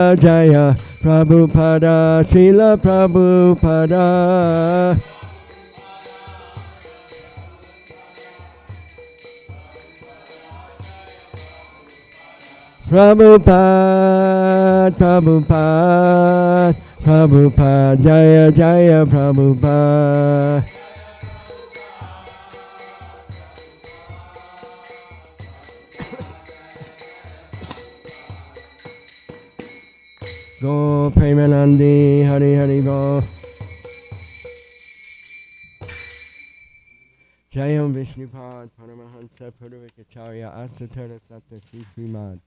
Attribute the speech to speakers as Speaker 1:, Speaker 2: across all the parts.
Speaker 1: Jaya Prabhupada, Srila Prabhupada. Prabhupada, Prabhupada, Prabhupada, Jaya Jaya Prabhupada. Go Premanandi, Hari Hari Go. Jayam Vishnupad, Paramahansa Purvikacharya, Asatara Satta Shrimad.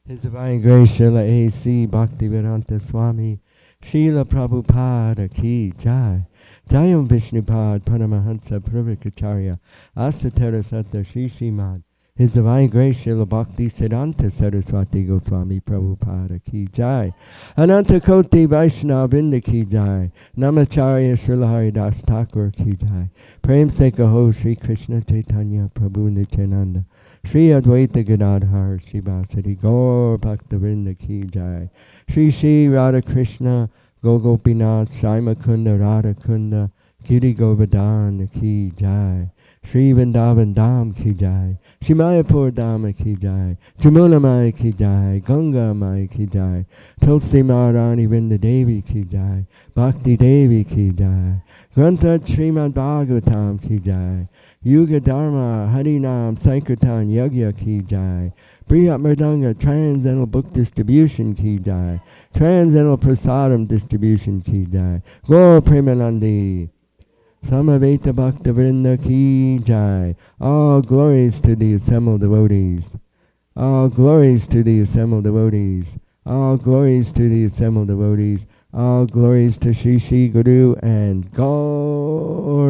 Speaker 1: His Divine Grace Srila A.C. Bhaktivedanta Swami, Srila Prabhupada Ki Jai. Jayam Vishnupad, Paramahansa Purvikacharya, Asatara Satta Shrimad. His Divine Grace Srila Bhakti Siddhanta Saraswati Goswami Prabhupada Ki Jai. Ananta Koti Vaishnavrinda Ki Jai. Namacharya Srila Haridas Thakur Ki Jai. Prem Sekaho Sri Krishna Chaitanya Prabhu Nityananda. Shri Advaita Gadadhar Shivasati Gaur Bhaktivinoda Ki Jai. Shri Shri Radha Krishna Gogopinath Shaimakunda Radha Kunda Giri Govardhan Ki Jai. Shri Vrindavan Dham Ki Jai. Shri Mayapur Dham Ki Jai. Jamuna Mai Ki Jai. Ganga Mai Ki Jai. Tulsi Maharani Vrinda Devi Ki Jai. Bhakti Devi Ki Jai. Grantha Srimad Bhagavatam Ki Jai. Yuga Dharma Harinam Sankirtan Yagya Ki Jai. Brihat Mridanga Transcendental Book Distribution Ki Jai. Transcendental Prasadam Distribution Ki Jai. Gaur Premanandi. Samaveta Bhakta Vrinda Ki Jai. All glories to the assembled devotees. All glories to the assembled devotees. All glories to the assembled devotees. All glories to Shri Shri Guru and Gauranga.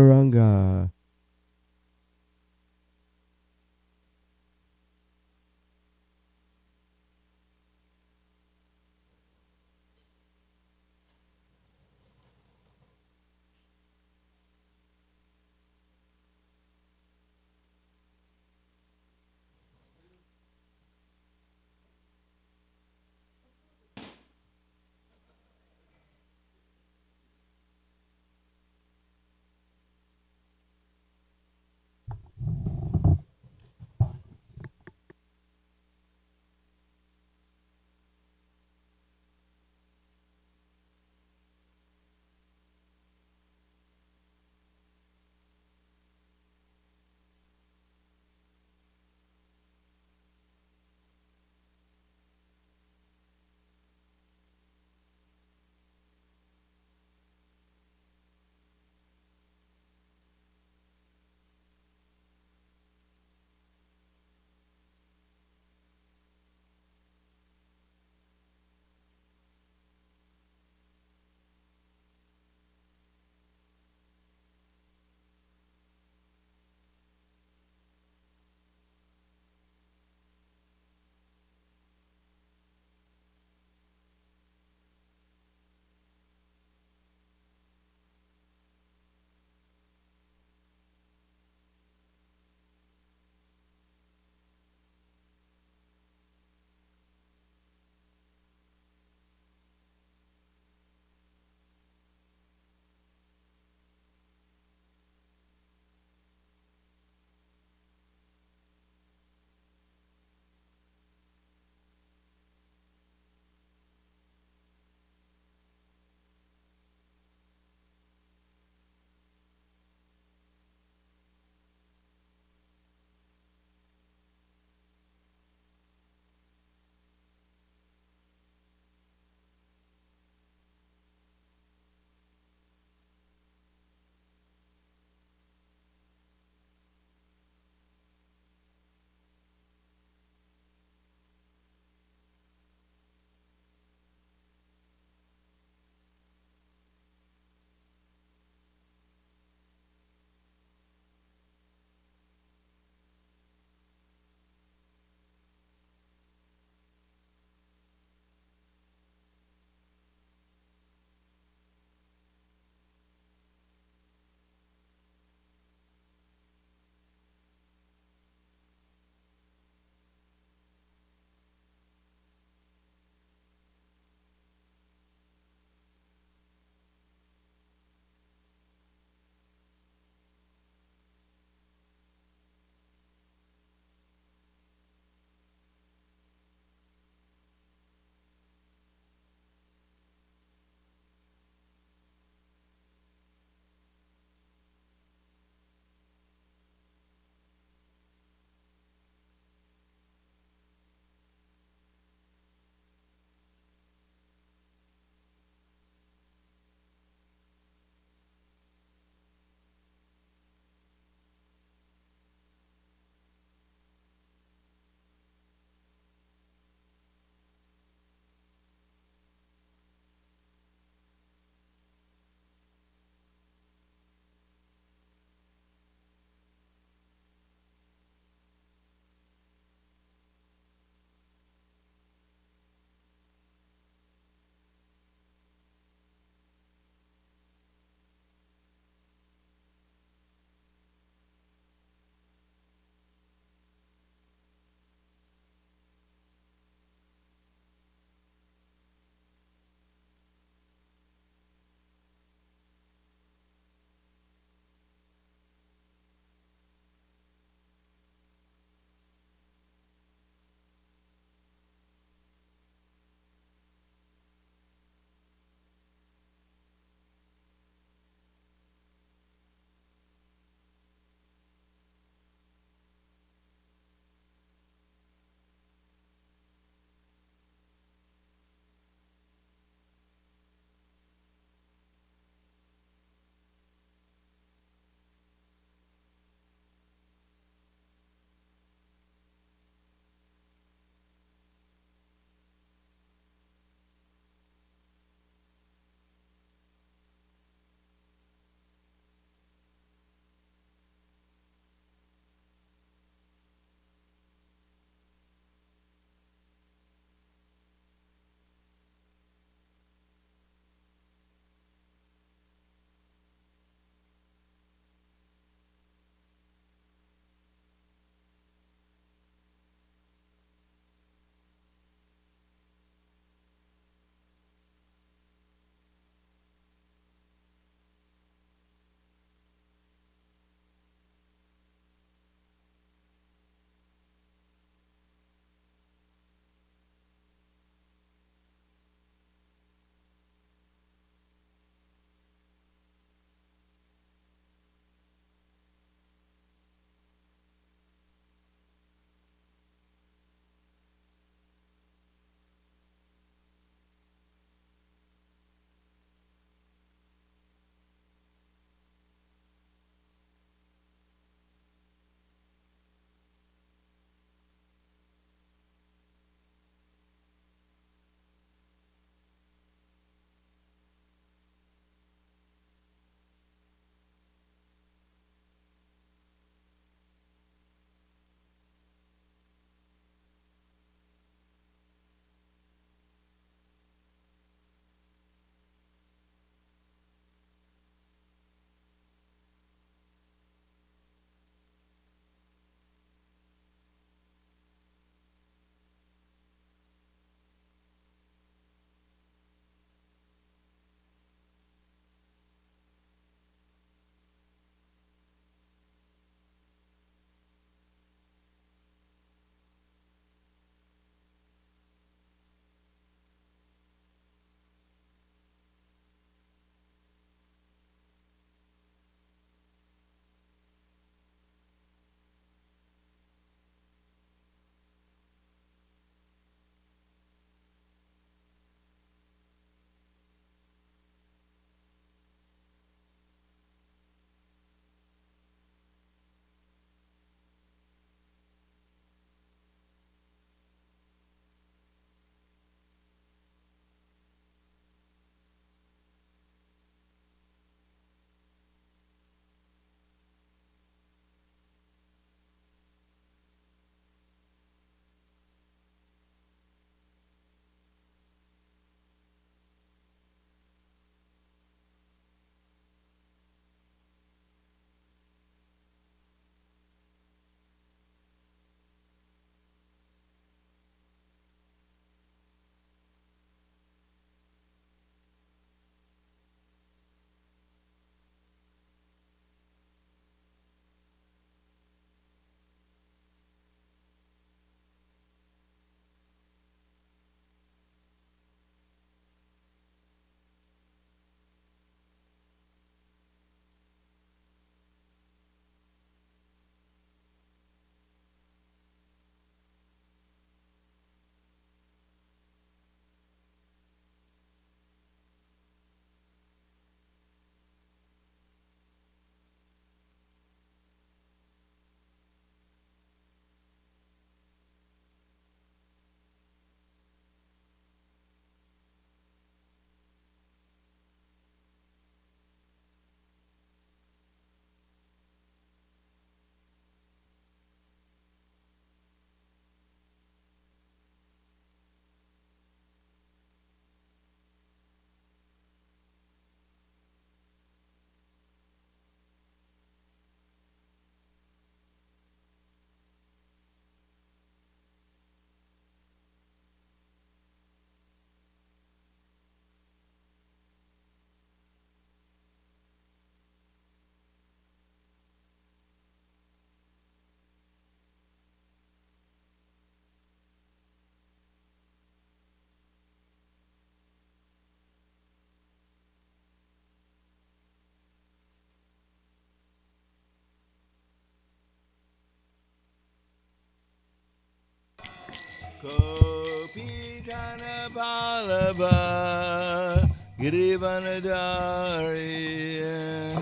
Speaker 1: Gopi Jana Balaba Girivanadari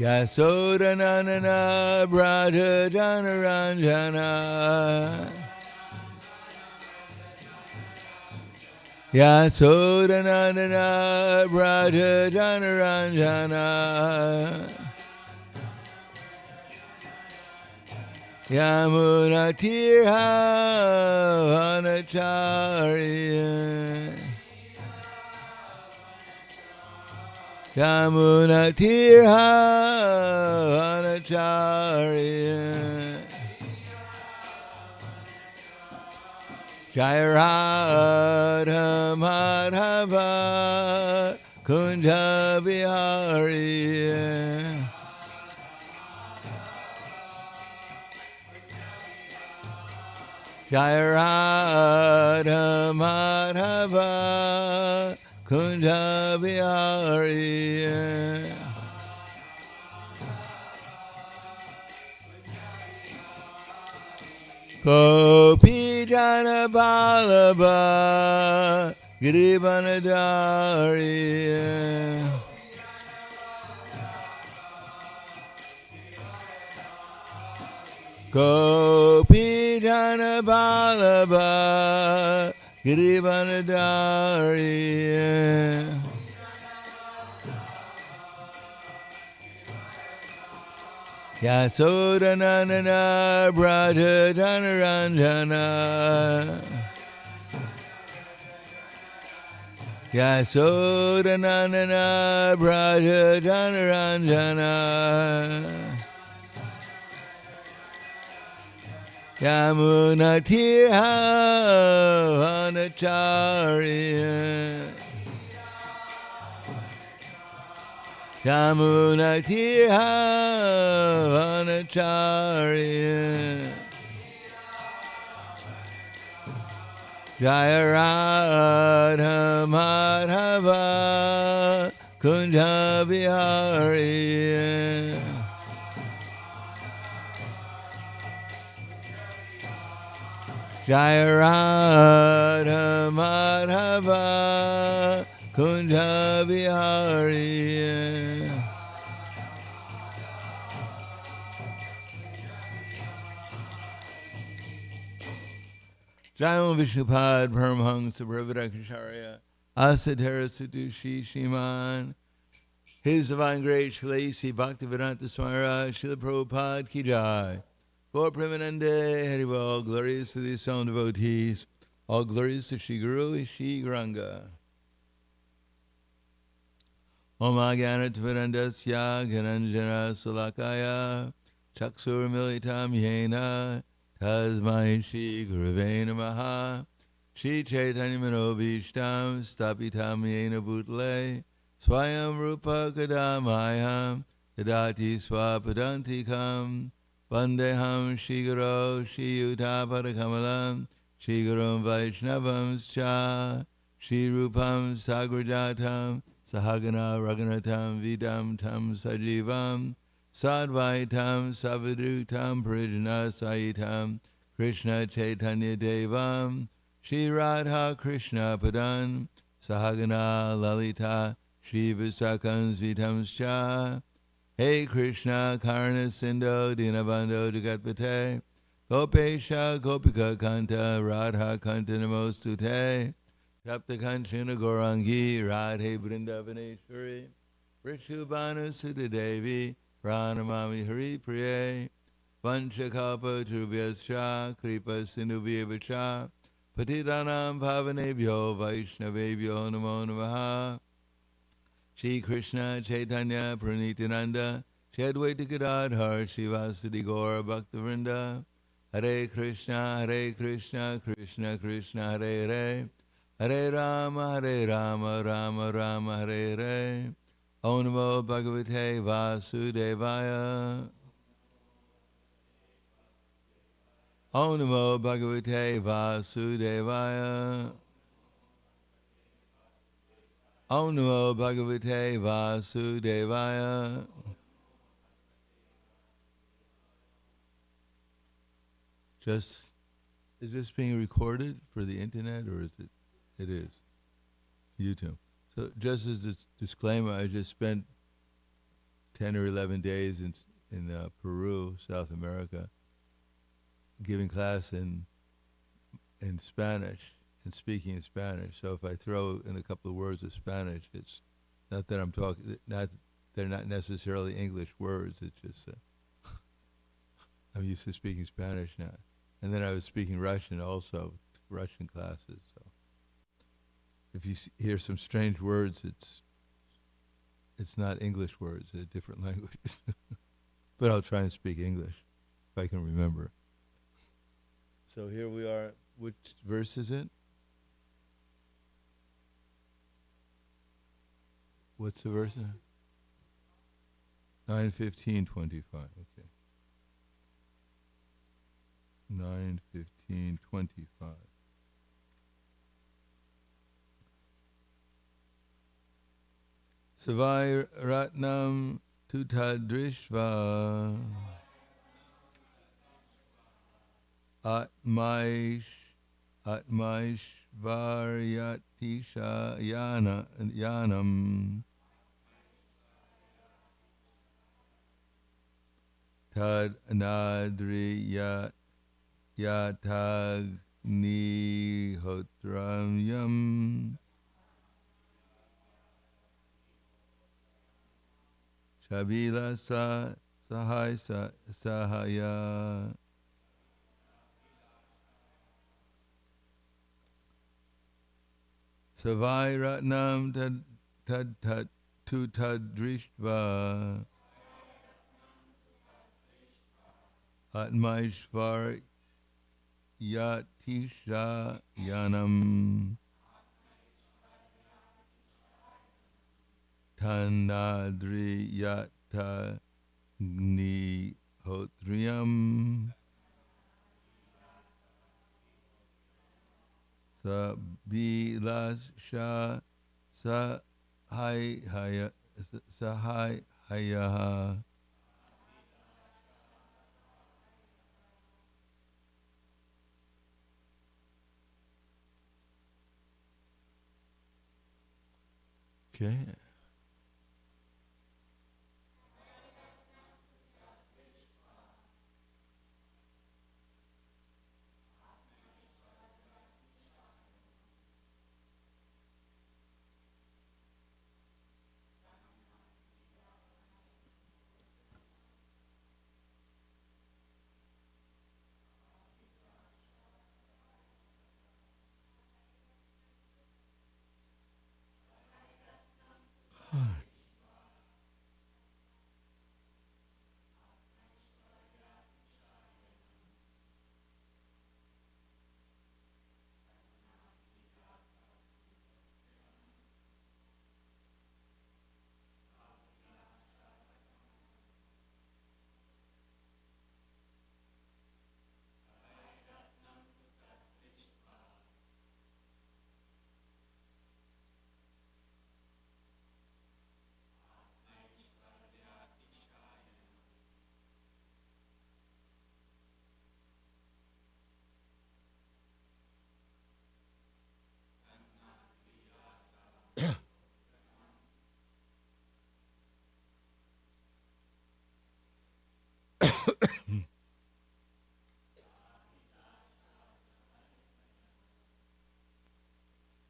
Speaker 1: Yasoda Nanana Brada Janaranjana Yasoda Nanana Brada Janaranjana Yamuna Tirha Vanacharya Yamuna Tirha Vanacharya Jaya Radha Madhava Kunja Bihari Jaya Radha Madhava Kunja Bihari Gopi Jana Balaba Girivanadari Gopi Jana Balaba Girivanadari Yasoda Nanana Braja Janaranjana Yasoda Nanana Braja Janaranjana Yamuna Tirha Vanacharya Yamuna Tirha Vanacharya Jaya Radha Madhava Kunja Bihari Jaya Radha Madhava Kunja Bihari Jayam Vishnupad Paramhansa Brahmadakacharya Asadhara Satushi Shiman His Divine Grace Shalasi Bhaktivedanta Swami Srila Prabhupada Ki Jai Gaur Premanande Haribol glorious to these sound devotees, all glorious to Shri Guru Shri Gauranga. Om Agyanatvarandasya Gyananjana Salakaya Chaksur Militam Yena Tasmai Shri Gurave Namaha Shri Chaitanya Manobhishtam Stapitam Yena Bhutle Swayam Rupa Kadamayam Yadati Swapadantikam Vandeham Shri Guru Shri Yuta Padakamalam Shri Gurum Vaishnavam Cha Shri Rupam Sagrajatam Sahagana Raghunatam Vidam Tam Sajivam Sadvaitam Savadutam Prijana Saitam Krishna Chaitanya Devam Shri Radha Krishna Padan Sahagana Lalita Shri Visakans Vitamscha Hey Krishna Karna Sindho Dinabando Jagatpate Gopesha Gopika Kanta Radha Kanta Namostute Tapta Kanchana Gorangi Radhe Vrindavaneshwari Vrishubhanu Sudha Devi Pranamami Hari Priye Vanchakalpa Trubhyascha Kripa Sindhubhyavacha Patitanam Pavanebhyo Vaishnavebhyo Namo Namaha Shri Krishna Chaitanya Pranitananda Shri Advaita Gadadhar Shivasadi Gaura Bhaktivinoda Hare Krishna Krishna Krishna Hare Hare Hare Rama Rama Rama Hare Hare Om Namo Bhagavate Vasudevaya Om Namo Bhagavate Vasudevaya Om Namo Bhagavate Vasudevaya
Speaker 2: Just, is this being recorded for the internet, or is it? It is. YouTube. So just as a disclaimer, I just spent 10 or 11 days in Peru, South America, giving class in Spanish and speaking in Spanish. So if I throw in a couple of words of Spanish, it's not that I'm talking, not they're not necessarily English words. It's just I'm used to speaking Spanish now. And then I was speaking Russian also, Russian classes. So if you hear some strange words, it's not English words, they're different languages. But I'll try and speak English if I can remember. So here we are. Which verse is it? What's the verse? 9:15:25. Okay. 9:15:25. Savai Ratnam Tutadrishva Atmaishvaryatisha Yanam Tad Nadri Yatagni Hotramyam Shabila Sahaya Savai Ratnam Tad Tutadrishtva Atmaishvar Yatisha Yanam Tanadri Yata Gni Hotriam Sabilasha Sahaya Okay.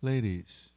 Speaker 2: Ladies.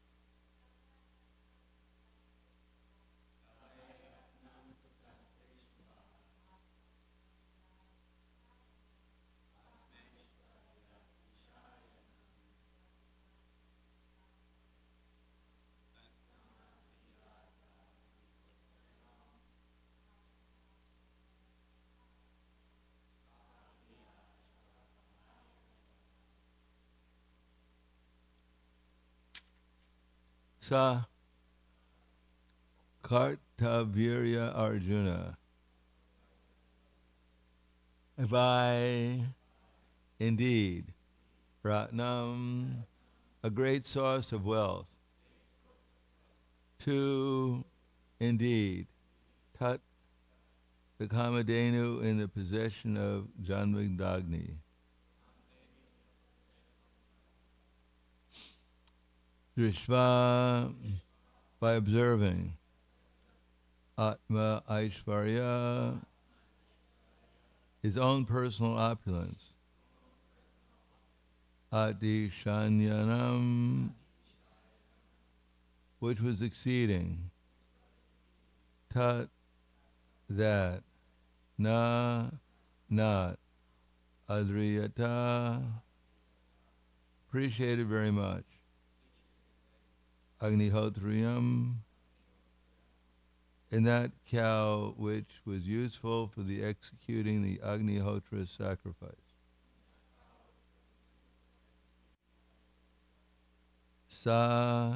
Speaker 2: Sa Kartavirya Arjuna. If I indeed Ratnam, a great source of wealth, two indeed Tat the Kamadhenu in the possession of Janmagdagni, Drishva, by observing. Atma Aishvarya, his own personal opulence. Adishanyanam, which was exceeding. Tat, that. Na, not. Adriyata, appreciated very much. Agnihotriyam, in that cow which was useful for the executing the Agnihotra sacrifice. Sa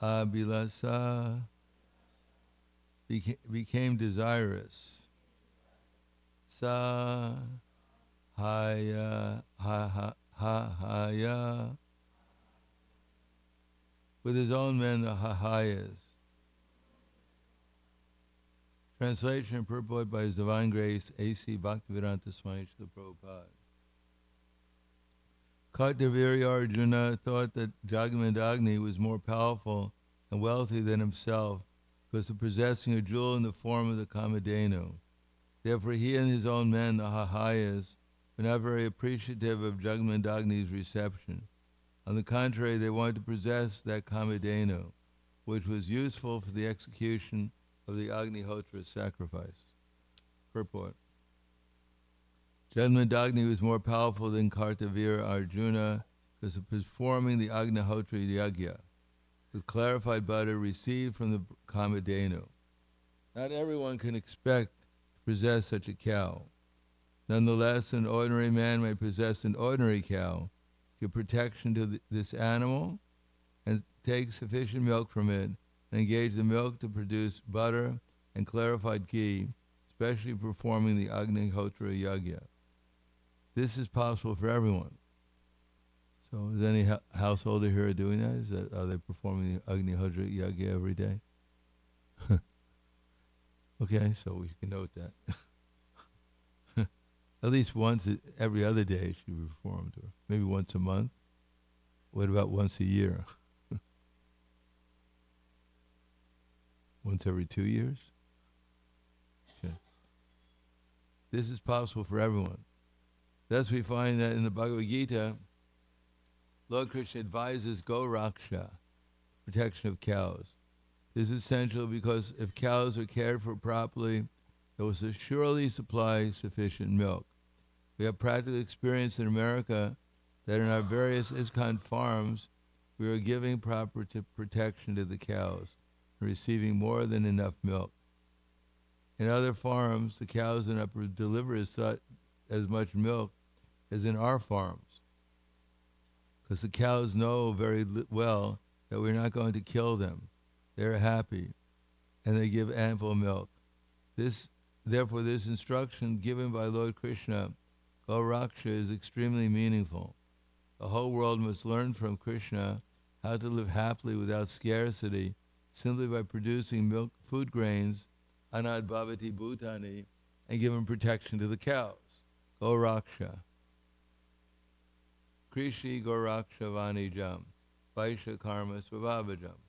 Speaker 2: Abhilasa, became desirous. Sa Haya Haya, with his own men, the Hahayas. Translation and purport by His Divine Grace, A.C. Bhaktivedanta Swami Srila Prabhupada. Kartaviri Arjuna thought that Jagamandagni was more powerful and wealthy than himself because of possessing a jewel in the form of the Kamadhenu. Therefore he and his own men, the Hahayas, were not very appreciative of Jagamandagni's reception. On the contrary, they wanted to possess that Kamadhenu, which was useful for the execution of the Agnihotra sacrifice. Purport. Jagamandagni was more powerful than Kartavira Arjuna because of performing the Agnihotra Yagya with clarified butter received from the Kamadhenu. Not everyone can expect to possess such a cow. Nonetheless, an ordinary man may possess an ordinary cow, give protection to this animal, and take sufficient milk from it, and engage the milk to produce butter and clarified ghee, especially performing the Agnihotra Yagya. This is possible for everyone. So is any householder here doing that? Are they performing the Agnihotra Yagya every day? Okay, so we can note that. At least once every other day should be performed, or maybe once a month. What about once a year? Once every 2 years? Okay. This is possible for everyone. Thus we find that in the Bhagavad Gita, Lord Krishna advises Go Raksha, protection of cows. This is essential because if cows are cared for properly, they will surely supply sufficient milk. We have practical experience in America that in our various ISKCON farms, we are giving proper protection to the cows and receiving more than enough milk. In other farms, the cows do not deliver as much milk as in our farms, because the cows know very well that we're not going to kill them. They're happy, and they give ample milk. Therefore, this instruction given by Lord Krishna, Go Raksha, is extremely meaningful. The whole world must learn from Krishna how to live happily without scarcity, simply by producing milk, food grains, anad bhavati bhutani, and giving protection to the cows. Go Raksha. Krishi Go Raksha Vanijam, Vaishya Karma Svabhavajam.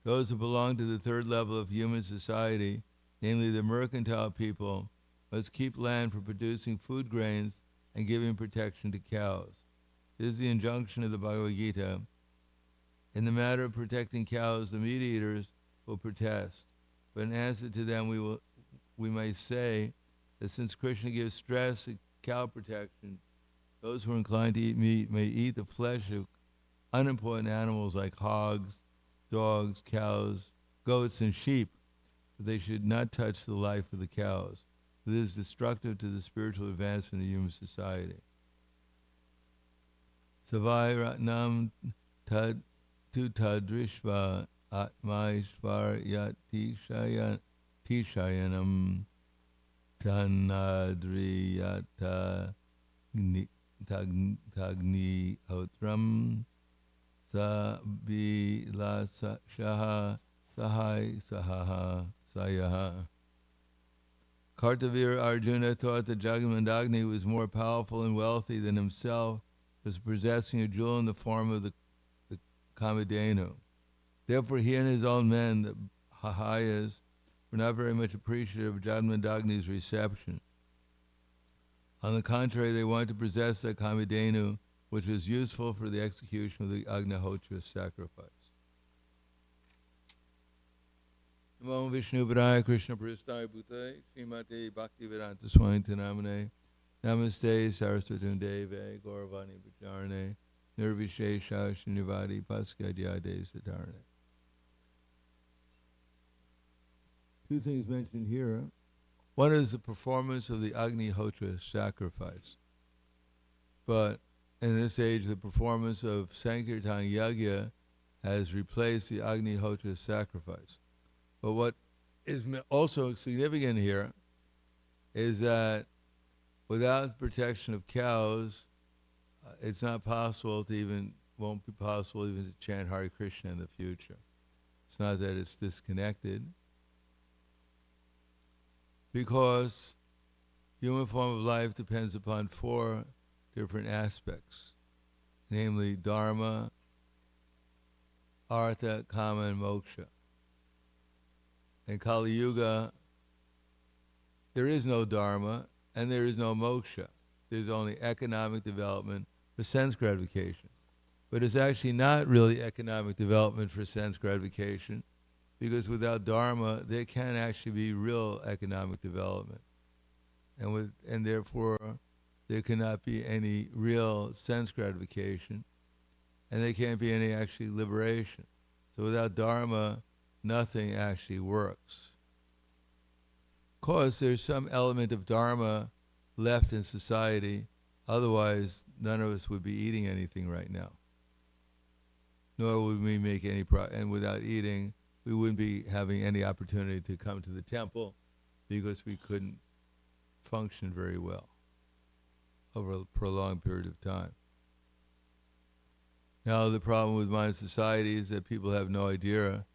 Speaker 2: Those who belong to the third level of human society, namely the mercantile people, must keep land for producing food grains and giving protection to cows. This is the injunction of the Bhagavad Gita. In the matter of protecting cows, the meat eaters will protest. But in answer to them, we may say that since Krishna gives stress to cow protection, those who are inclined to eat meat may eat the flesh of unimportant animals like hogs, dogs, cows, goats, and sheep, but they should not touch the life of the cows. This is destructive to the spiritual advancement of human society. Savai Ratnam Tad Tutadrishva Atmaishvar Tishayanam Tanadriyata Tagni Hotram Sabila Shaha Sahai Sahaha Sayaha. Kartavira Arjuna thought that Jagamandagni was more powerful and wealthy than himself, was possessing a jewel in the form of the Kamadhenu. Therefore, he and his own men, the Hahayas, were not very much appreciative of Jadmandagni's reception. On the contrary, they wanted to possess that Kamadhenu, which was useful for the execution of the Agnihotra sacrifice. Namo Vishnu Padaya Krishna Prasthaya Bhutaya Srimate Bhaktivedanta Swami Namane Namaste Saraswati Deve Gauravani Bacharane Nirvishesha Srinivadi Paskadhyade Satarane. Two things mentioned here. One is the performance of the Agnihotra sacrifice. But in this age, the performance of Sankirtan Yagya has replaced the Agnihotra sacrifice. But what is also significant here is that without the protection of cows, it's not possible to even, won't be possible even to chant Hare Krishna in the future. It's not that it's disconnected, because human form of life depends upon four different aspects, namely dharma, artha, kama, and moksha. In Kali Yuga, there is no dharma and there is no moksha. There's only economic development for sense gratification. But it's actually not really economic development for sense gratification, because without dharma, there can't actually be real economic development. And therefore, there cannot be any real sense gratification, and there can't be any actually liberation. So without dharma, nothing actually works. Of course, there's some element of dharma left in society, otherwise none of us would be eating anything right now. Nor would we make any and without eating, we wouldn't be having any opportunity to come to the temple, because we couldn't function very well over a prolonged period of time. Now, the problem with modern society is that people have no idea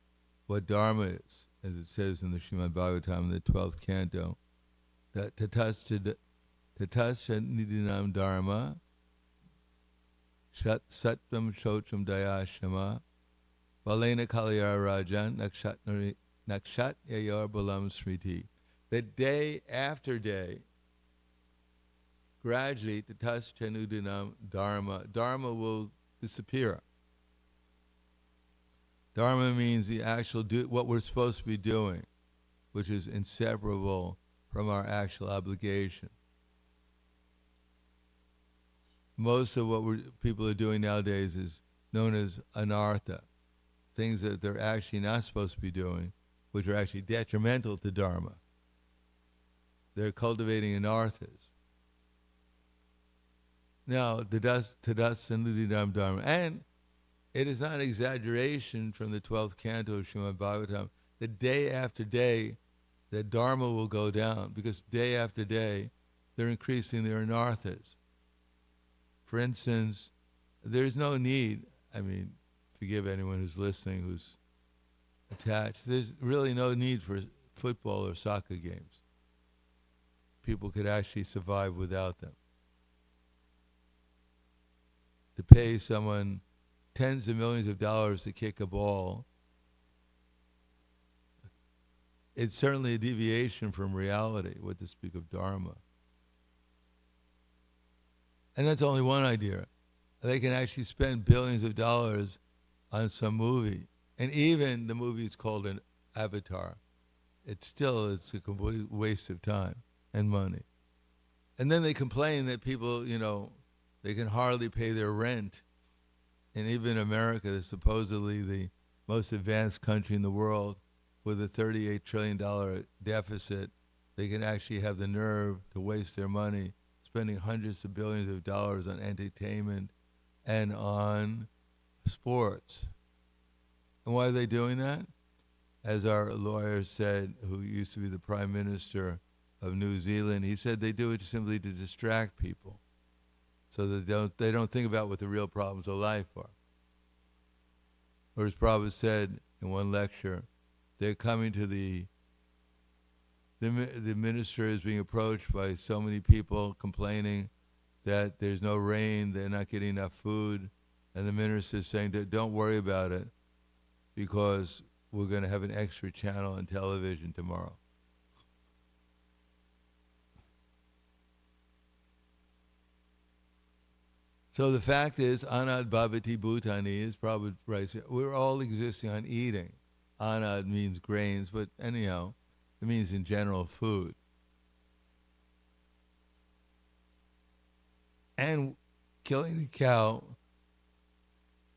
Speaker 2: what dharma is, as it says in the Srimad Bhagavatam in the 12th canto, that tatascha nidinam dharma sattvam shocham dayashama valena kalyar rajan nakshat yayar balam smriti. That day after day, gradually tatascha nidinam dharma will disappear. Dharma means the actual what we're supposed to be doing, which is inseparable from our actual obligation. Most of what people are doing nowadays is known as anartha, things that they're actually not supposed to be doing, which are actually detrimental to dharma. They're cultivating anarthas. Now, tadas dharma, and it is not an exaggeration from the 12th canto of Srimad Bhagavatam that day after day, the dharma will go down, because day after day, they're increasing their anarthas. For instance, there's no need, forgive anyone who's listening who's attached, there's really no need for football or soccer games. People could actually survive without them. To pay someone tens of millions of dollars to kick a ball, it's certainly a deviation from reality, what to speak of dharma. And that's only one idea. They can actually spend billions of dollars on some movie. And even the movie is called an Avatar. It's a complete waste of time and money. And then they complain that people, they can hardly pay their rent. And even America is supposedly the most advanced country in the world with a $38 trillion deficit. They can actually have the nerve to waste their money spending hundreds of billions of dollars on entertainment and on sports. And why are they doing that? As our lawyer said, who used to be the Prime Minister of New Zealand, he said they do it simply to distract people, so that they don't think about what the real problems of life are. Or as Prabhupada said in one lecture, they're coming to the minister is being approached by so many people complaining that there's no rain, they're not getting enough food, And the minister is saying that don't worry about it because we're going to have an extra channel on television tomorrow. So the fact is, anad bhavati bhutani is probably right. We're all existing on eating. Anad means grains, but anyhow, it means in general food. And killing the cow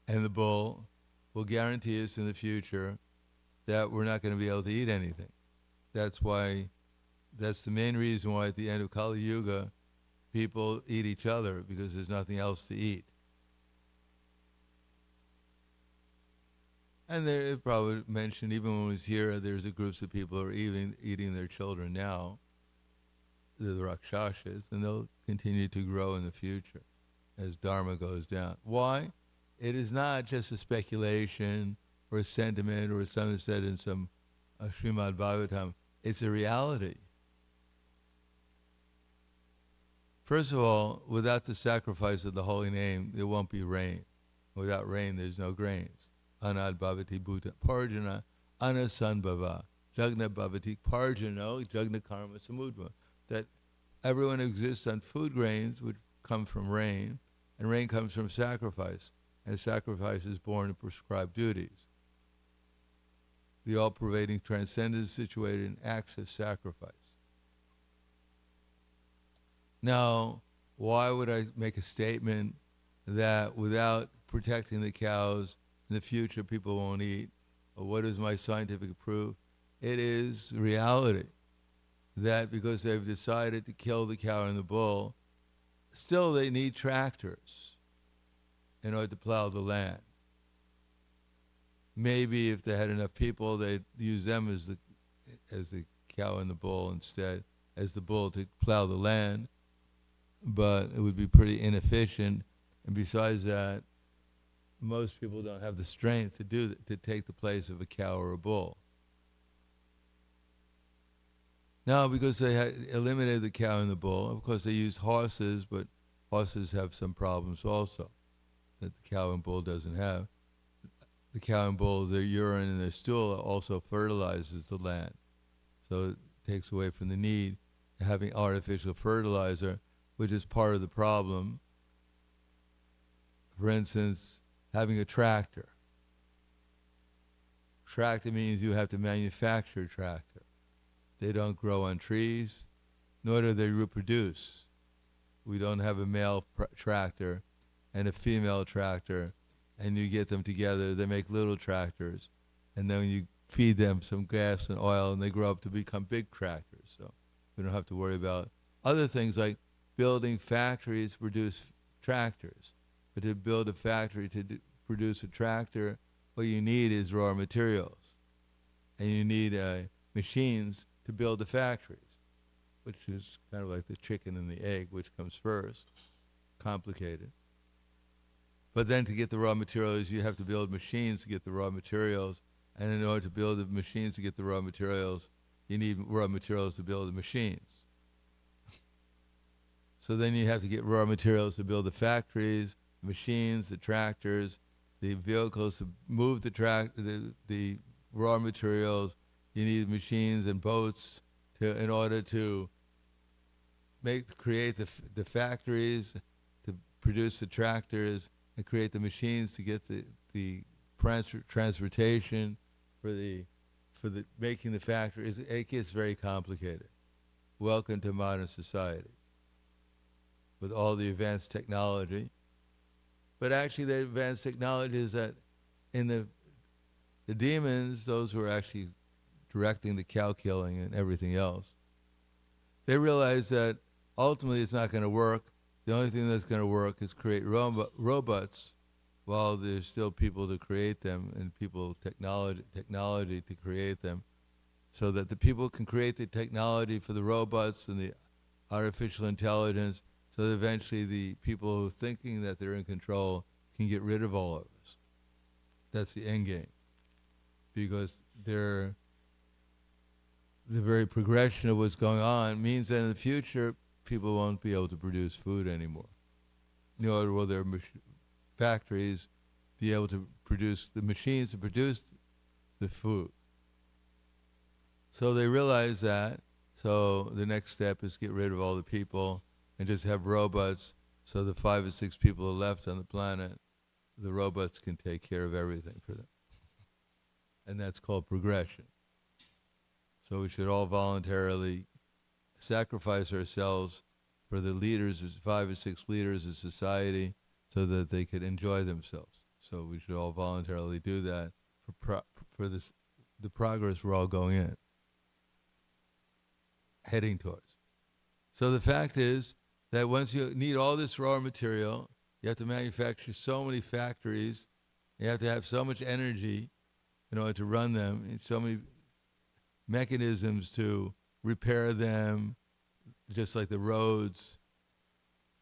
Speaker 2: and the bull will guarantee us in the future that we're not going to be able to eat anything. That's the main reason why at the end of Kali Yuga, people eat each other, because there's nothing else to eat. And there probably mentioned, even when I was here, there's a groups of people who are eating their children now, the Rakshasas, and they'll continue to grow in the future as Dharma goes down. Why? It is not just a speculation or a sentiment or something said in some Srimad Bhagavatam. It's a reality. First of all, without the sacrifice of the holy name, there won't be rain. Without rain, there's no grains. Anad bhavati bhuta parjana anasanbhava jagna bhavati parjano jagna karma samudva. That everyone exists on food grains, which come from rain, and rain comes from sacrifice, and sacrifice is born of prescribed duties. The all-pervading transcendence situated in acts of sacrifice. Now, why would I make a statement that without protecting the cows, in the future people won't eat? Or what is my scientific proof? It is reality that because they've decided to kill the cow and the bull, still they need tractors in order to plow the land. Maybe if they had enough people, they'd use them as the cow and the bull instead, as the bull to plow the land. But it would be pretty inefficient, and besides that, most people don't have the strength to take the place of a cow or a bull. Now, because they had eliminated the cow and the bull, of course they used horses, but horses have some problems also that the cow and bull doesn't have. The cow and bull, their urine and their stool also fertilizes the land, so it takes away from the need of having artificial fertilizer, which is part of the problem. For instance, having a tractor. Tractor means you have to manufacture a tractor. They don't grow on trees, nor do they reproduce. We don't have a male tractor and a female tractor, and you get them together, they make little tractors, and then you feed them some gas and oil, and they grow up to become big tractors. So we don't have to worry about other things like building factories to produce tractors. But to build a factory to produce a tractor, what you need is raw materials. And you need machines to build the factories, which is kind of like the chicken and the egg, which comes first. Complicated. But then to get the raw materials, you have to build machines to get the raw materials. And in order to build the machines to get the raw materials, you need raw materials to build the machines. So then you have to get raw materials to build the factories, the machines, the tractors, the vehicles to move the raw materials. You need machines and boats in order to create the factories, to produce the tractors, and create the machines to get the transportation for the making the factories. It gets very complicated. Welcome to modern society with all the advanced technology. But actually the advanced technology is that in the demons, those who are actually directing the cow killing and everything else, they realize that ultimately it's not going to work. The only thing that's going to work is create robots while there's still people to create them and technology to create them, so that the people can create the technology for the robots and the artificial intelligence, so that eventually the people who are thinking that they're in control can get rid of all of us. That's the end game. Because the very progression of what's going on means that in the future, people won't be able to produce food anymore. Nor will factories be able to produce the machines to produce the food. So they realize that. So the next step is get rid of all the people and just have robots. So the 5 or 6 people left on the planet, the robots can take care of everything for them. And that's called progression. So we should all voluntarily sacrifice ourselves for the leaders, 5 or 6 leaders of society, so that they could enjoy themselves. So we should all voluntarily do that for this, the progress we're all going in, heading towards. So the fact is that once you need all this raw material, you have to manufacture so many factories, you have to have so much energy in order to run them, and so many mechanisms to repair them, just like the roads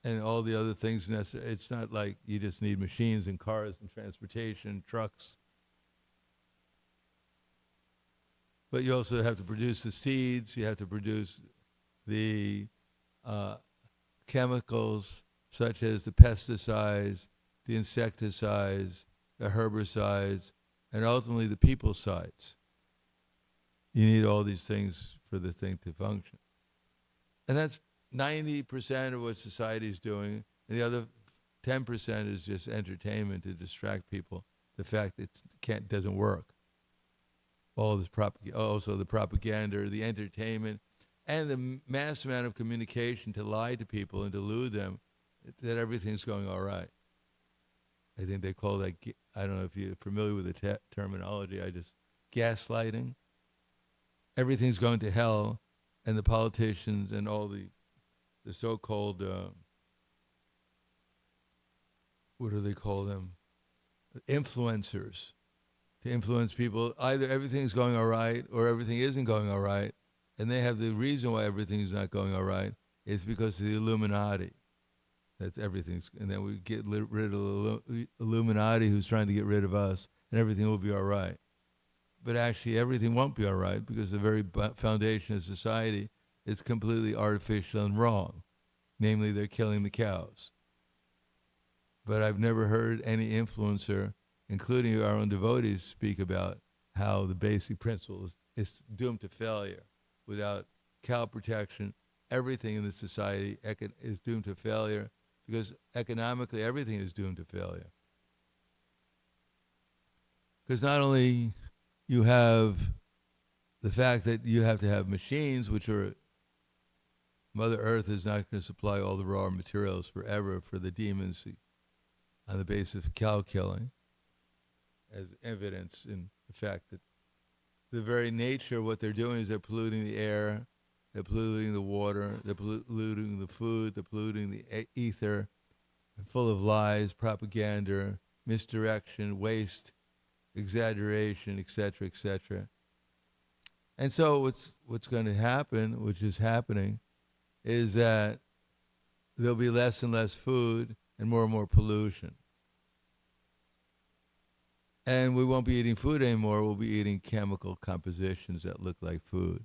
Speaker 2: and all the other things necessary. It's not like you just need machines and cars and transportation, trucks. But you also have to produce the seeds, you have to produce the chemicals such as the pesticides, the insecticides, the herbicides, and ultimately the peopicides. You need all these things for the thing to function. And that's 90% of what society is doing. And the other 10% is just entertainment to distract people. The fact that it doesn't work. All this also the propaganda, the entertainment, and the mass amount of communication to lie to people and delude them that everything's going all right. I think they call that, I don't know if you're familiar with the terminology, gaslighting. Everything's going to hell, and the politicians and all the so-called, what do they call them? Influencers. To influence people, either everything's going all right or everything isn't going all right, and they have the reason why everything's not going all right is because of the Illuminati. That's everything's, and then we get rid of the Illuminati who's trying to get rid of us, and everything will be all right. But actually, everything won't be all right because the very foundation of society is completely artificial and wrong. Namely, they're killing the cows. But I've never heard any influencer, including our own devotees, speak about how the basic principle is doomed to failure. Without cow protection, everything in the society is doomed to failure because economically everything is doomed to failure. Because not only you have the fact that you have to have machines, which are, Mother Earth is not going to supply all the raw materials forever for the demons on the basis of cow killing, as evidence in the fact that the very nature of what they're doing is they're polluting the air, they're polluting the water, they're polluting the food, they're polluting the ether, full of lies, propaganda, misdirection, waste, exaggeration, etc., etc. And so what's going to happen, which is happening, is that there'll be less and less food and more pollution. And we won't be eating food anymore, we'll be eating chemical compositions that look like food.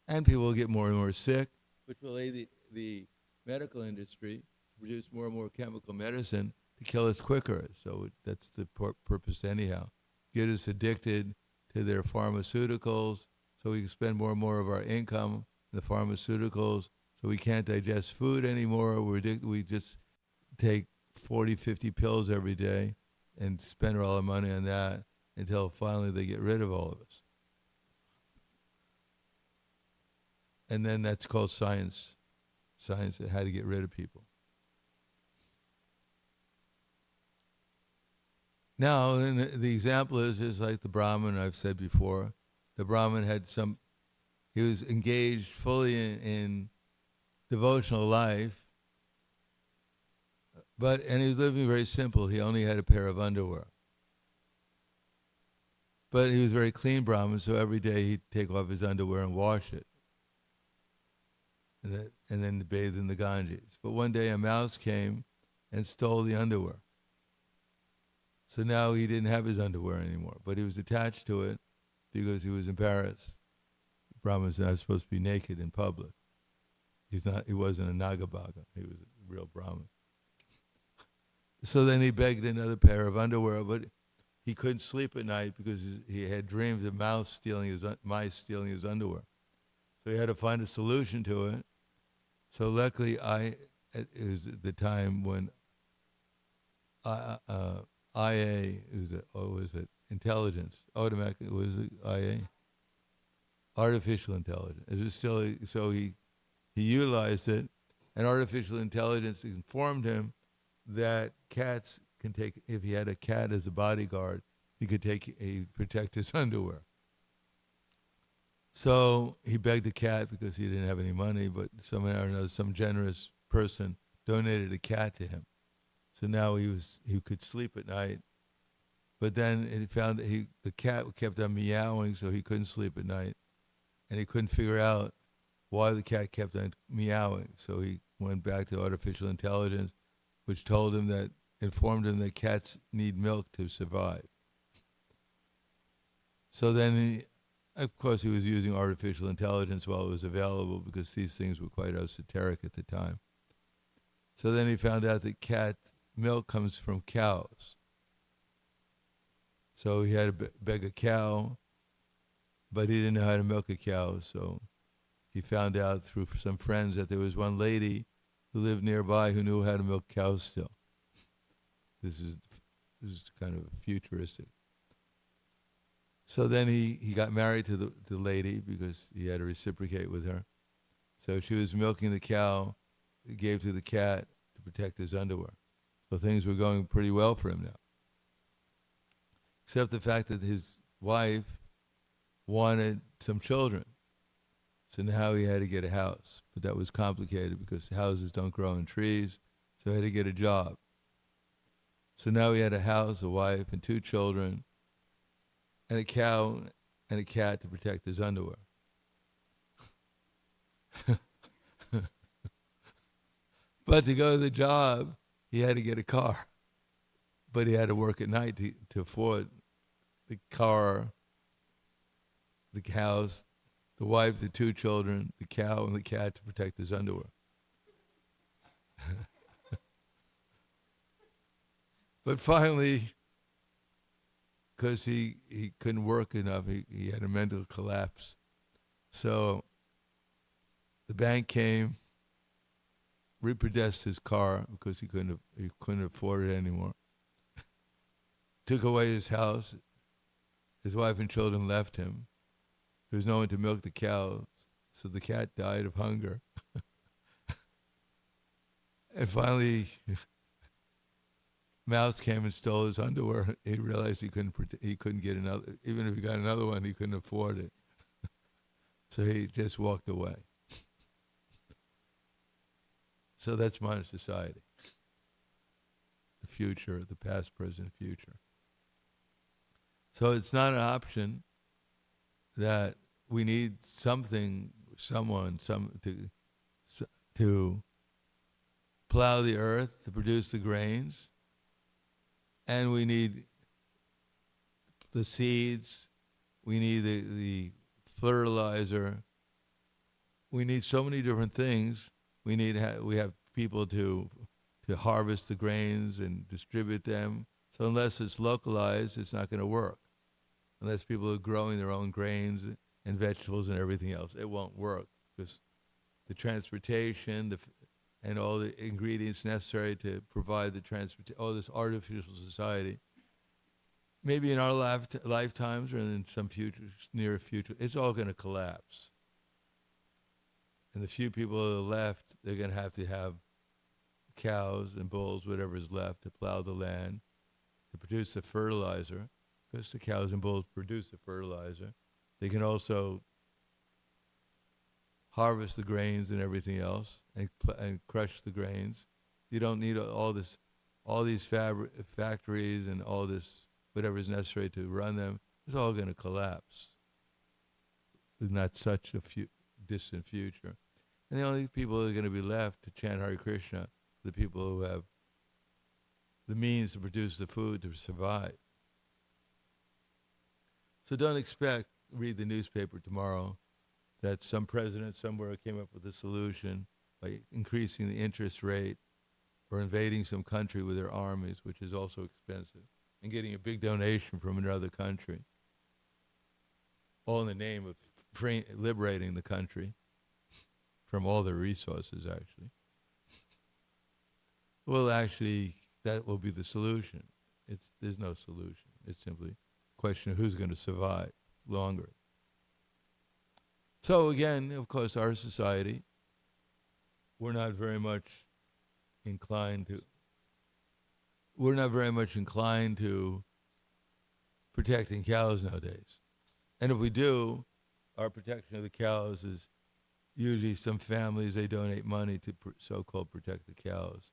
Speaker 2: And people will get more and more sick, which will aid the medical industry to produce more and more chemical medicine to kill us quicker. So that's the purpose anyhow. Get us addicted to their pharmaceuticals so we can spend more and more of our income in the pharmaceuticals so we can't digest food anymore. We just take 40, 50 pills every day and spend all our money on that until finally they get rid of all of us. And then that's called science. Science of how to get rid of people. Now, the example is just like the Brahmin I've said before. The Brahmin he was engaged fully in devotional life, and he was living very simple. He only had a pair of underwear. But he was very clean Brahmin, so every day he'd take off his underwear and wash it. And then bathe in the Ganges. But one day a mouse came and stole the underwear. So now he didn't have his underwear anymore, but he was attached to it because he was embarrassed. Brahmins are not supposed to be naked in public. He wasn't a Nagabhaga. He was real Brahmin. So then he begged another pair of underwear, but he couldn't sleep at night because he had dreams of mice stealing his underwear. So he had to find a solution to it. So luckily, it was the time when IA, was it intelligence? Automatic, was it IA? Artificial intelligence. It was still, so he utilized it, and artificial intelligence informed him that cats can take, if he had a cat as a bodyguard, he'd protect his underwear. So he begged a cat because he didn't have any money, but somehow or another, some generous person donated a cat to him. So now he could sleep at night. But then he found that the cat kept on meowing, so he couldn't sleep at night, and he couldn't figure out why the cat kept on meowing. So he went back to artificial intelligence, which informed him that cats need milk to survive. So then of course, he was using artificial intelligence while it was available because these things were quite esoteric at the time. So then he found out that cat milk comes from cows. So he had to beg a cow, but he didn't know how to milk a cow. So he found out through some friends that there was one lady who lived nearby who knew how to milk cows still. This is kind of futuristic. So then he got married to the lady because he had to reciprocate with her. So she was milking the cow, he gave to the cat to protect his underwear. So things were going pretty well for him now. Except the fact that his wife wanted some children. So now he had to get a house. But that was complicated because houses don't grow on trees, so he had to get a job. So now he had a house, a wife, and 2 children, and a cow and a cat to protect his underwear. But to go to the job, he had to get a car. But he had to work at night to afford the car, the house, the wife, the 2 children, the cow, and the cat to protect his underwear. But finally, because he couldn't work enough, he had a mental collapse. So the bank came, repossessed his car because he couldn't afford it anymore. Took away his house. His wife and children left him. There was no one to milk the cows, so the cat died of hunger. And finally, mouse came and stole his underwear. He realized he couldn't get another. Even if he got another one, he couldn't afford it. So he just walked away. So that's modern society. The future, the past, present, future. So it's not an option that we need someone to plow the earth, to produce the grains, and we need the seeds, we need the fertilizer, we need so many different things. We have people to harvest the grains and distribute them. So unless it's localized, it's not going to work. Unless people are growing their own grains and vegetables and everything else, it won't work because the transportation and all the ingredients necessary to provide the all this artificial society, maybe in our lifetimes or in some near future, it's all going to collapse. And the few people who are left, they're going to have cows and bulls, whatever is left, to plow the land, to produce the fertilizer, because the cows and bulls produce the fertilizer. They can also harvest the grains and everything else and crush the grains. You don't need all these factories and all this, whatever is necessary to run them. It's all going to collapse in not such a distant future. And the only people who are going to be left to chant Hare Krishna, the people who have the means to produce the food to survive. So don't read the newspaper tomorrow, that some president somewhere came up with a solution by increasing the interest rate or invading some country with their armies, which is also expensive, and getting a big donation from another country, all in the name of liberating the country from all their resources, actually. Well, actually, that will be the solution. There's no solution. It's simply a question of who's going to survive longer. So again, of course, our society, we're not very much inclined to protecting cows nowadays. And if we do, our protection of the cows is usually some families, they donate money to so-called protect the cows,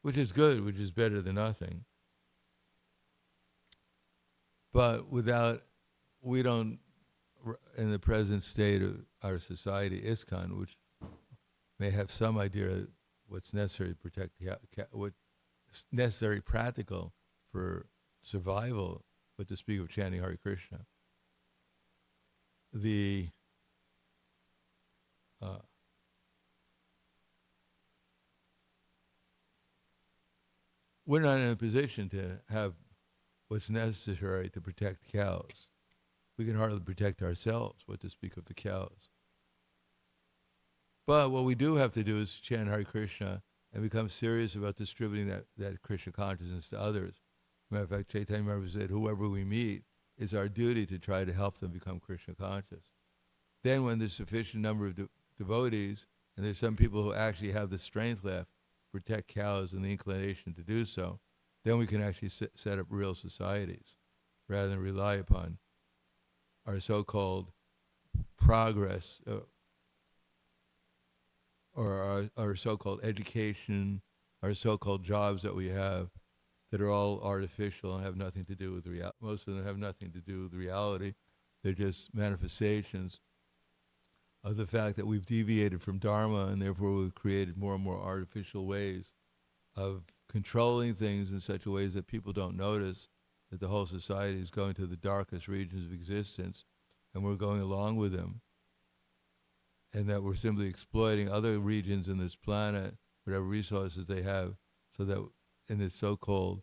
Speaker 2: which is good, which is better than nothing. But we don't, in the present state of our society, ISKCON, which may have some idea what's necessary to protect what's necessary practical for survival, but to speak of chanting Hare Krishna, we're not in a position to have what's necessary to protect cows. We can hardly protect ourselves, what to speak of the cows. But what we do have to do is chant Hare Krishna and become serious about distributing that Krishna consciousness to others. Matter of fact, Chaitanya Mahaprabhu said, whoever we meet, it's our duty to try to help them become Krishna conscious. Then when there's sufficient number of devotees, and there's some people who actually have the strength left to protect cows and the inclination to do so, then we can actually set up real societies rather than rely upon our so-called progress or our so-called education, our so-called jobs that we have that are all artificial and have nothing to do with reality. Most of them have nothing to do with reality. They're just manifestations of the fact that we've deviated from Dharma, and therefore we've created more and more artificial ways of controlling things in such a ways that people don't notice that the whole society is going to the darkest regions of existence, and we're going along with them, and that we're simply exploiting other regions in this planet, whatever resources they have, so that in this so-called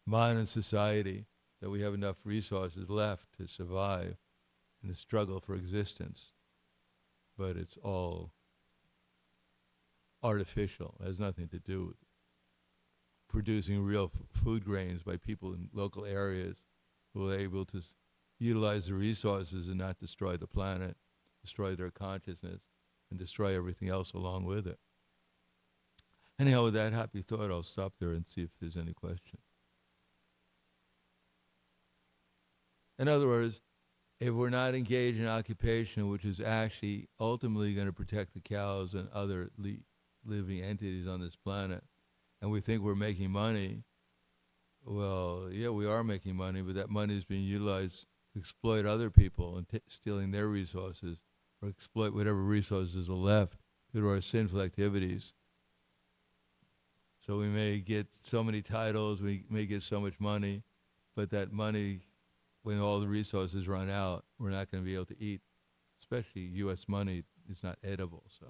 Speaker 2: modern society that we have enough resources left to survive in the struggle for existence. But it's all artificial. It has nothing to do with producing real food grains by people in local areas who are able to utilize the resources and not destroy the planet, destroy their consciousness, and destroy everything else along with it. Anyhow, with that happy thought, I'll stop there and see if there's any question. In other words, if we're not engaged in occupation which is actually ultimately going to protect the cows and other living entities on this planet, and we think we're making money, well, yeah, we are making money, but that money is being utilized to exploit other people and stealing their resources, or exploit whatever resources are left due to our sinful activities. So we may get so many titles, we may get so much money, but that money, when all the resources run out, we're not going to be able to eat. Especially U.S. money is not edible, so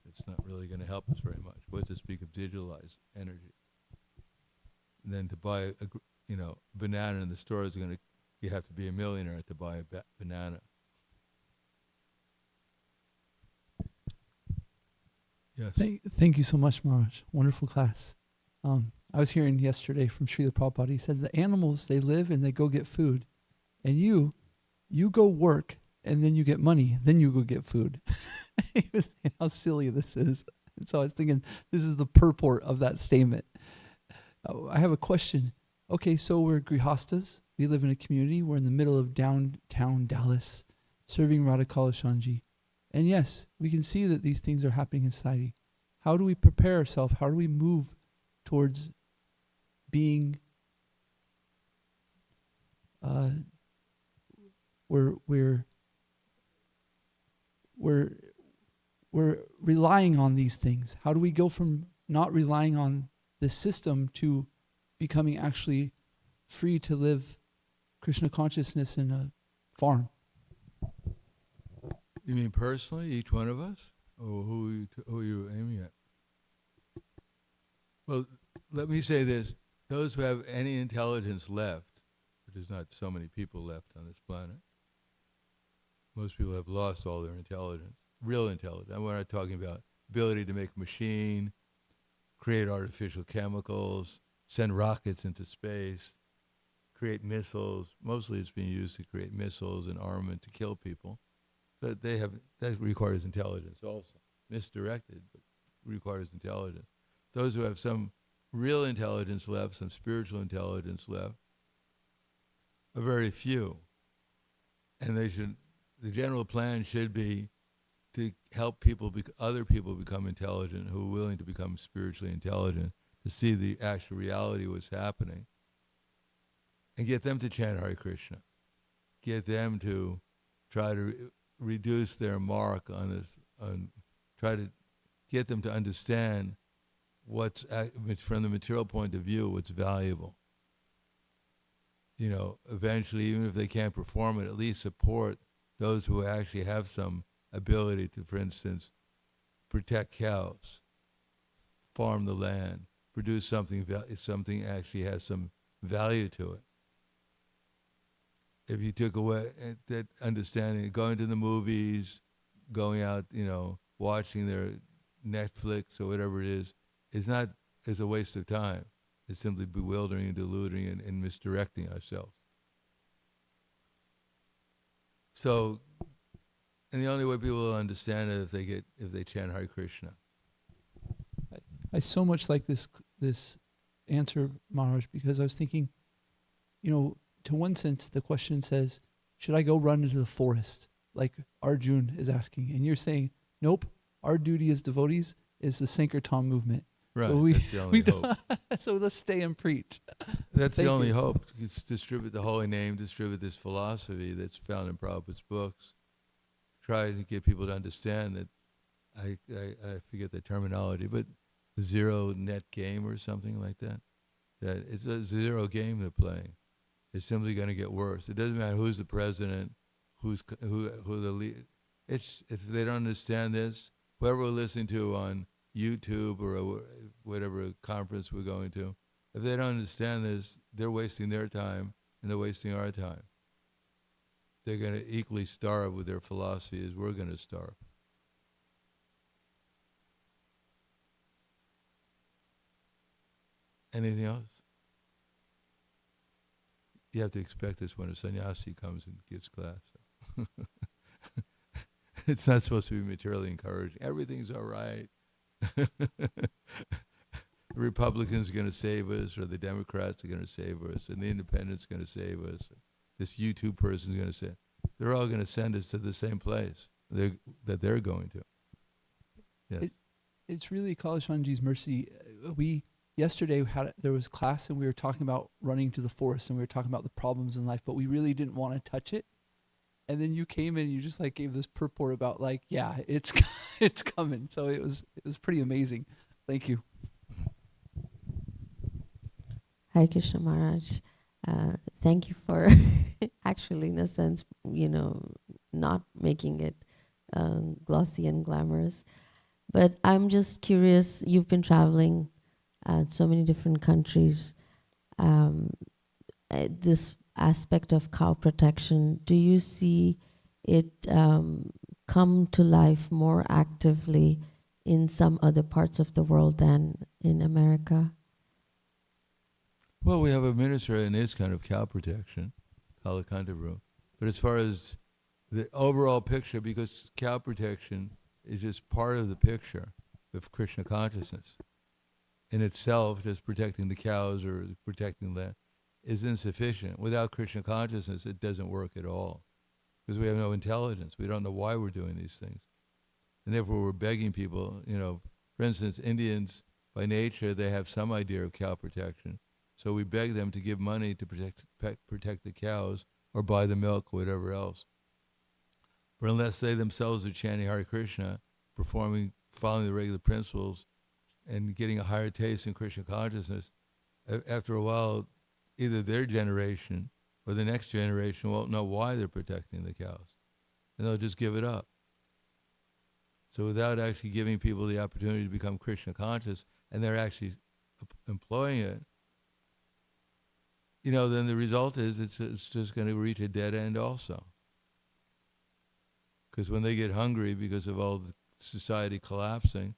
Speaker 2: it's not really going to help us very much. What to speak of digitalized energy? And then to buy a banana in the store is you have to be a millionaire to buy a banana. Yes.
Speaker 3: Thank you so much, Maharaj. Wonderful class. I was hearing yesterday from Srila Prabhupada, he said the animals, they live and they go get food. And you go work and then you get money, then you go get food. He was saying how silly this is. And so I was thinking, this is the purport of that statement. I have a question. Okay, so we're grihastas. We live in a community. We're in the middle of downtown Dallas, serving Radha Kalashanji. And yes, we can see that these things are happening in society. How do we prepare ourselves? How do we move towards being we're relying on these things? How do we go from not relying on the system to becoming actually free to live Krishna consciousness in a farm?
Speaker 2: You mean personally, each one of us? Or who are you aiming at? Well, let me say this. Those who have any intelligence left, there's not so many people left on this planet. Most people have lost all their intelligence, real intelligence. We're not talking about ability to make a machine, create artificial chemicals, send rockets into space, create missiles. Mostly it's being used to create missiles and armament to kill people. But that requires intelligence also. Misdirected, but requires intelligence. Those who have some real intelligence left, some spiritual intelligence left, are very few. And the general plan should be to help other people become intelligent, who are willing to become spiritually intelligent, to see the actual reality of what's happening, and get them to chant Hare Krishna. Get them to try to reduce their mark on this, try to get them to understand what's, from the material point of view, what's valuable. Eventually, even if they can't perform it, at least support those who actually have some ability to, for instance, protect cows, farm the land, produce something actually has some value to it. If you took away that understanding, going to the movies, going out, watching their Netflix or whatever it is a waste of time. It's simply bewildering and deluding and misdirecting ourselves. So, and the only way people will understand it if they chant Hare Krishna.
Speaker 3: I so much like this answer, Maharaj, because I was thinking, to one sense, the question says, should I go run into the forest, like Arjun is asking? And you're saying, nope, our duty as devotees is the Sankirtan movement.
Speaker 2: Right,
Speaker 3: so
Speaker 2: that's the only hope.
Speaker 3: So let's stay and preach.
Speaker 2: That's the only hope. It's distribute the holy name, distribute this philosophy that's found in Prabhupada's books. Try to get people to understand that, I forget the terminology, but zero net game or something like that. That it's a zero game they're playing. It's simply going to get worse. It doesn't matter who's the president, who the lead. If they don't understand this, whoever we're listening to on YouTube or whatever conference we're going to, if they don't understand this, they're wasting their time and they're wasting our time. They're going to equally starve with their philosophy as we're going to starve. Anything else? You have to expect this when a sannyasi comes and gives class. It's not supposed to be materially encouraging. Everything's all right. The Republicans are going to save us, or the Democrats are going to save us, and the Independents are going to save us. This YouTube person is going to say, they're all going to send us to the same place that they're going to. Yes.
Speaker 3: It's really Kalashanji's mercy. Yesterday there was class and we were talking about running to the forest and we were talking about the problems in life, but we really didn't want to touch it. And then you came in and you just gave this purport about it's it's coming. So it was pretty amazing. Thank you.
Speaker 4: Hare Krishna Maharaj. Thank you for actually, in a sense, not making it glossy and glamorous. But I'm just curious, you've been traveling so many different countries. This aspect of cow protection, do you see it come to life more actively in some other parts of the world than in America?
Speaker 2: Well, we have a minister in ISKCON of cow protection, Palakantavru. But as far as the overall picture, because cow protection is just part of the picture of Krishna consciousness. In itself, just protecting the cows or protecting land is insufficient. Without Krishna consciousness, it doesn't work at all. Because we have no intelligence. We don't know why we're doing these things. And therefore, we're begging people, for instance, Indians, by nature, they have some idea of cow protection. So we beg them to give money to protect the cows or buy the milk or whatever else. But unless they themselves are chanting Hare Krishna, following the regular principles, and getting a higher taste in Krishna consciousness, after a while, either their generation or the next generation won't know why they're protecting the cows. And they'll just give it up. So without actually giving people the opportunity to become Krishna conscious, and they're actually employing it, then the result is it's just going to reach a dead end also. Because when they get hungry because of all the society collapsing,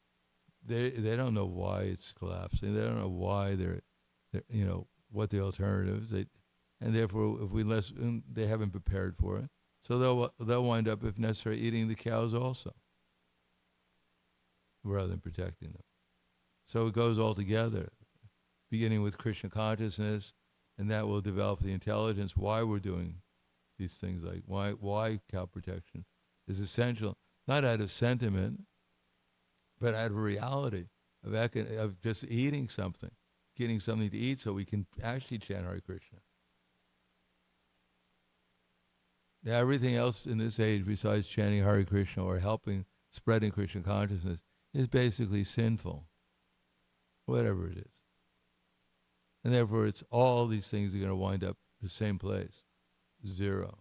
Speaker 2: they don't know why it's collapsing. They don't know why they're what the alternatives. And therefore, they haven't prepared for it. So they'll wind up, if necessary, eating the cows also, rather than protecting them. So it goes all together, beginning with Krishna consciousness, and that will develop the intelligence why we're doing these things, like why cow protection is essential, not out of sentiment, but out of reality, of just eating something, getting something to eat so we can actually chant Hare Krishna. Now, everything else in this age besides chanting Hare Krishna or helping spreading Krishna consciousness is basically sinful, whatever it is. And therefore, it's all these things are going to wind up the same place, zero,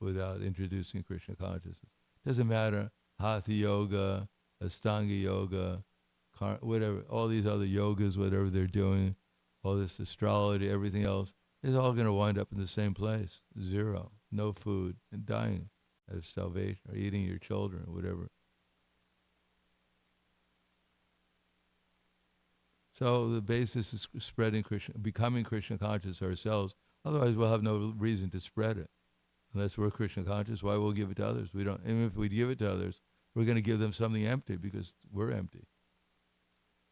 Speaker 2: without introducing Krishna consciousness. Doesn't matter, Hatha Yoga, Astanga Yoga, whatever, all these other yogas, whatever they're doing, all this astrology, everything else, is all going to wind up in the same place, zero, no food, and dying out of starvation, or eating your children, or whatever. So the basis is spreading Krishna, becoming Krishna conscious ourselves. Otherwise, we'll have no reason to spread it. Unless we're Krishna conscious, why we'll give it to others? We don't. Even if we give it to others, we're going to give them something empty because we're empty.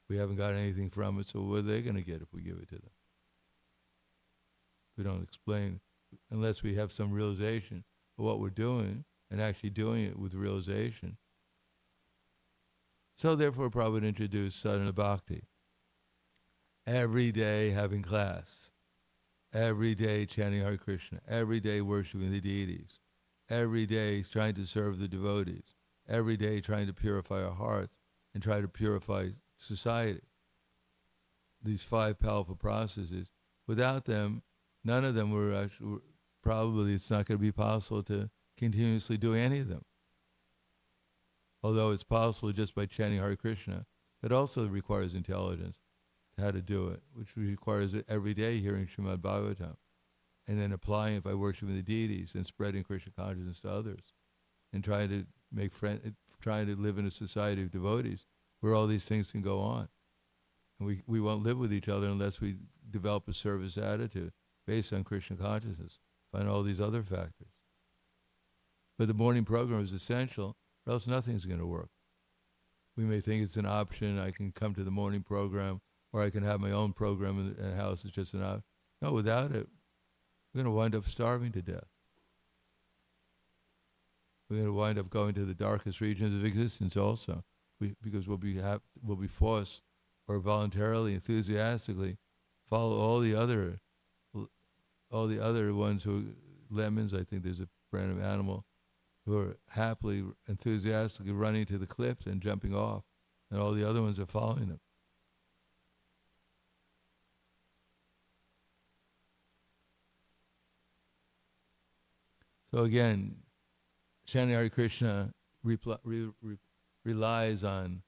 Speaker 2: We haven't got anything from it, so what are they going to get if we give it to them? We don't explain, unless we have some realization of what we're doing and actually doing it with realization. So therefore, Prabhupada introduced sadhana bhakti. Every day having class, every day chanting Hare Krishna, every day worshiping the deities, every day trying to serve the devotees, every day trying to purify our hearts and try to purify society. These 5 powerful processes, without them, none of them were actually, probably it's not going to be possible to continuously do any of them. Although it's possible just by chanting Hare Krishna, it also requires intelligence how to do it, which requires it every day hearing Srimad Bhagavatam, and then applying it by worshiping the deities and spreading Krishna consciousness to others, and trying to make trying to live in a society of devotees where all these things can go on. And we won't live with each other unless we develop a service attitude based on Krishna consciousness, find all these other factors. But the morning program is essential, or else nothing's going to work. We may think it's an option, I can come to the morning program, or I can have my own program in the house, it's just an option. No, without it, we're going to wind up starving to death. We're going to wind up going to the darkest regions of existence also, because we'll be forced, or voluntarily, enthusiastically, follow all the other ones who, lemons, I think there's a brand of animal, who are happily, enthusiastically running to the cliffs and jumping off, and all the other ones are following them. So again, chanting Hare Krishna relies on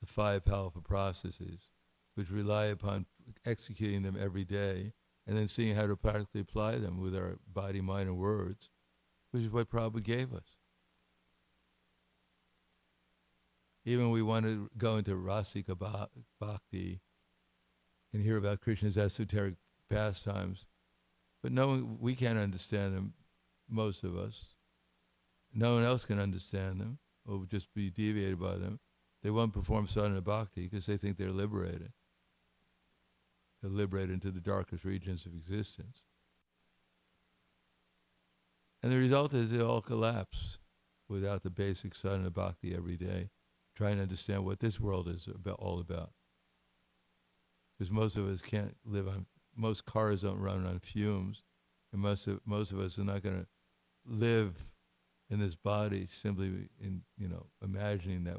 Speaker 2: the 5 powerful processes, which rely upon executing them every day, and then seeing how to practically apply them with our body, mind, and words, which is what Prabhupada gave us. Even when we want to go into Rasika Bhakti and hear about Krishna's esoteric pastimes, but we can't understand them, most of us. No one else can understand them, or just be deviated by them. They won't perform sadhana bhakti because they think they're liberated. They're liberated into the darkest regions of existence. And the result is they all collapse without the basic sadhana bhakti every day, trying to understand what this world is all about. Because most of us can't live on, most cars don't run on fumes, and most of us are not going to live in this body simply in, imagining that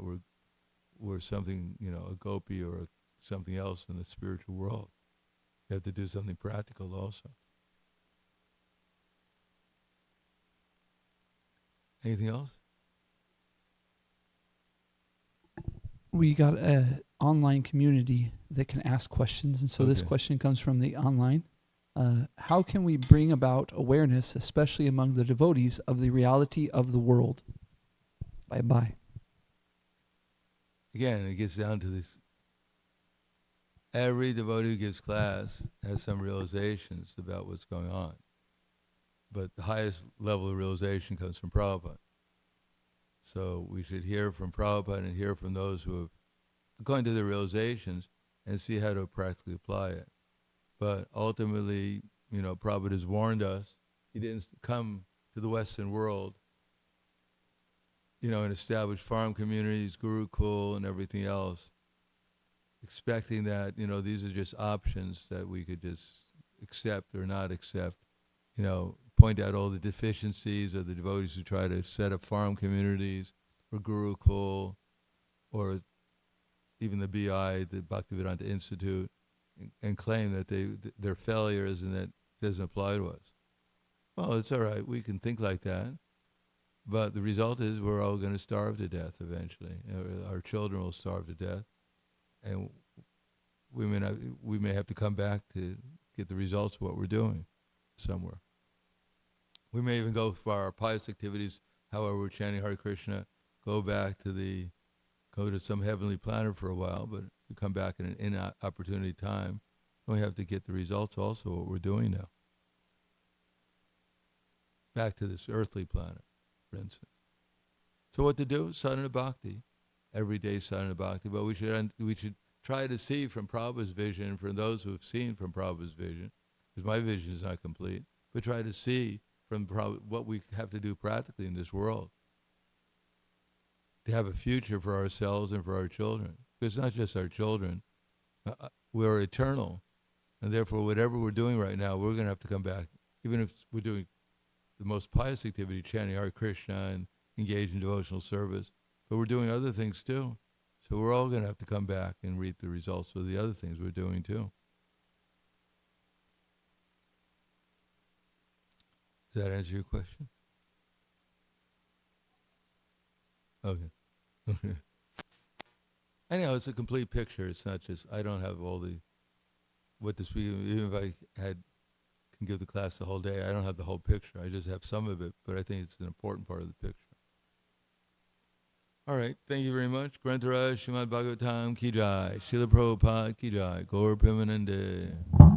Speaker 2: we're something, a gopi or something else in the spiritual world. You have to do something practical also. Anything else?
Speaker 3: We got a online community that can ask questions. And so this
Speaker 2: Okay.
Speaker 3: question comes from the online. How can we bring about awareness, especially among the devotees, of the reality of the world? Bye-bye.
Speaker 2: Again, it gets down to this. Every devotee who gives class has some realizations about what's going on. But the highest level of realization comes from Prabhupada. So we should hear from Prabhupada and hear from those who have gone to their realizations and see how to practically apply it. But ultimately, Prabhupada has warned us. He didn't come to the Western world, and establish farm communities, Gurukul, and everything else, expecting that, these are just options that we could just accept or not accept, point out all the deficiencies of the devotees who try to set up farm communities or Gurukul or even the BI, the Bhaktivedanta Institute, and claim that they're failures and that doesn't apply to us. Well, it's all right. We can think like that. But the result is we're all going to starve to death eventually. Our children will starve to death. And we may have to come back to get the results of what we're doing somewhere. We may even go for our pious activities, however we're chanting Hare Krishna, go to some heavenly planet for a while, but we come back in an inopportunity time, and we have to get the results also of what we're doing now. Back to this earthly planet, for instance. So what to do? Sadhana Bhakti. Every day sadhana Bhakti. But we should try to see from Prabhupada's vision, from those who have seen from Prabhupada's vision, because my vision is not complete, but try to see from what we have to do practically in this world to have a future for ourselves and for our children. Because it's not just our children. We're eternal. And therefore, whatever we're doing right now, we're going to have to come back. Even if we're doing the most pious activity, chanting Hare Krishna and engage in devotional service, but we're doing other things too. So we're all going to have to come back and reap the results of the other things we're doing too. Does that answer your question? Okay. Anyhow, it's a complete picture. It's not just, I don't have all what to speak, even if I can give the class the whole day, I don't have the whole picture. I just have some of it, but I think it's an important part of the picture. All right, thank you very much. Grantaraj Srimad Bhagavatam Ki Jai, Srila Prabhupada Ki Jai, Gaur Premanande.